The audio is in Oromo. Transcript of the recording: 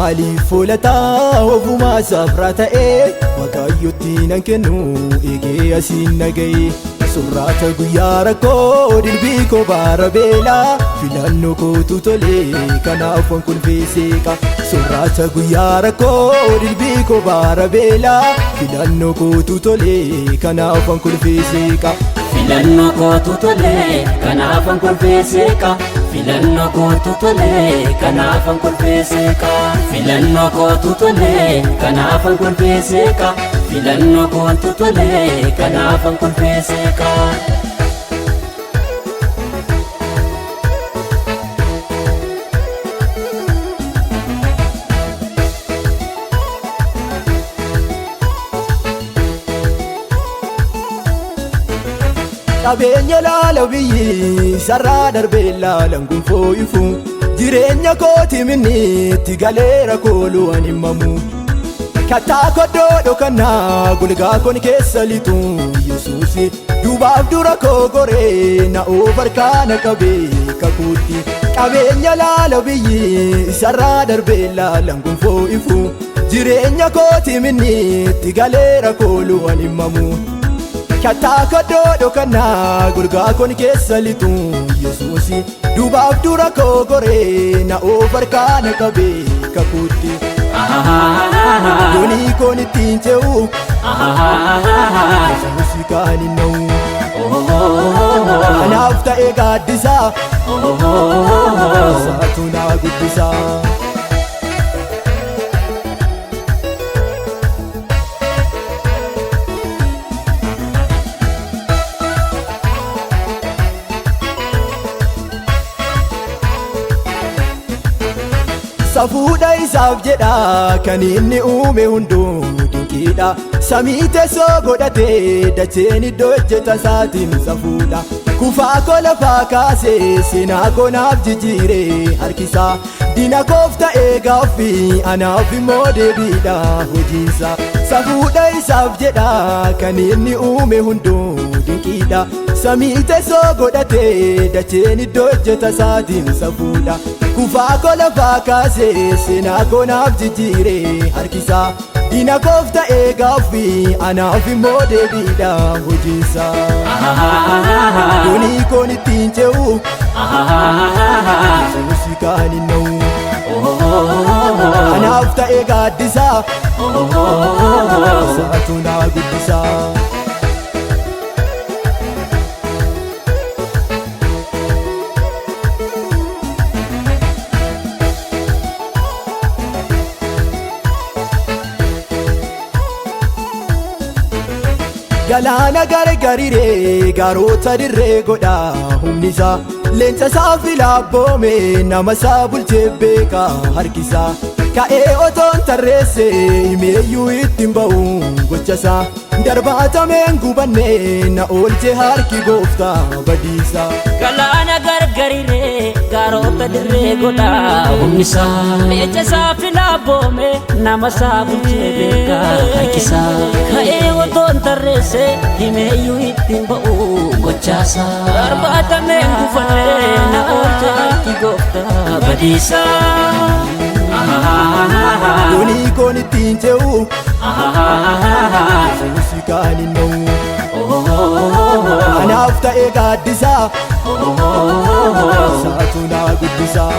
maaliif foolataa ofumaa safraa ta'ee Waaqayyotti nan kennu eegee asiin naga'e Surraata guyyaa rakkoo dilbii koo baara beelaa filannoo kootu tolee kanaaf waan kolfeeseeqa Surraata guyyaa rakkoo dilbii koo baara beelaa filannoo kootu tolee kanaaf waan kolfeeseeqa Filannoo kootu tolee kanaaf waan kolfeeseeqa Filannoo kootu tolee kanaaf waan kolfeeseeqa Filannoo kootu tolee kanaaf waan kolfeeseeqa Filannoo kootu tolee kanaaf waan kolfeeseeqa Qabeenya laala biyyi sarraa darbee laalan gunfoo ifu jireenya kooti minniitti galeera kooluu an himamu Kattaa koddoo dhokannaa gulgaa kon keessa lixu Yesuusi duubaaf dura koo goree na oofarkaana qabee kakuutti Qabeenya laala biyyi sarraa darbee laalan gunfoo ifu jireenya kooti minniitti galeera kooluu an himamu Kattaa koddoo dhokannaa gulgaa kon keessa lixu Yesuusi duubaaf dura koo goree na oofarkaana qabee kakuutti Doni kon ittiin ce'u Yesuusi kaan hin na'u Anaaf ta'ee gaaddisaa Isaatu naa guddisaa Safuudha isaaf jedha kan inni uume hunduu dinqiidha Samii teessoo godhatee dacheen iddoo hojjeta isaatiin safuudha Kufaa koo lafaa kaasee seenaa koo naaf jijjiiree harkisaa Diina koof ta'ee gaaffii anaaf immoo deebiidha hojiinsa Safuudha isaaf jedha kan inni uume hunduu dinqiidha Samii teessoo godhatee dacheen iddoo hojjeta isaatiin safuudha Kufaa koo lafaa kaasee seenaa koo naaf jijjiiree harkisaa Diina koof ta'ee gaaffii anaaf immoo deebiidha hojiinsa Doni kon ittiin ce'u Yesuusi kaan hin na'u Anaaf ta'ee gaaddisaa Isaatu naa guddisaa Galaana gargariree gaarota dirree godha humnisaa Leenca isaa filaabboome nama isaa bulchee beeka harkisaa Ka'ee otoon tarreesse himeeyyuu ittiin ba'u gochasaa Darbaatameen gubannee na oolche harki gooftaa badiisaa Galaana gargariree gaarota dirree godha humnisaa Leenca isaa filaabboome nama isaa bulchee beeka harkisaa Ka'ee otoon tarreesse himeeyyuu ittiin ba'u gochaasaa Darbaatameen gubannee na oolche harki gooftaa badiisaa Doni kon ittiin ce'u Yesuusi kaan hin na'u Anaaf ta'ee gaaddisaa Isaatu naa guddisaa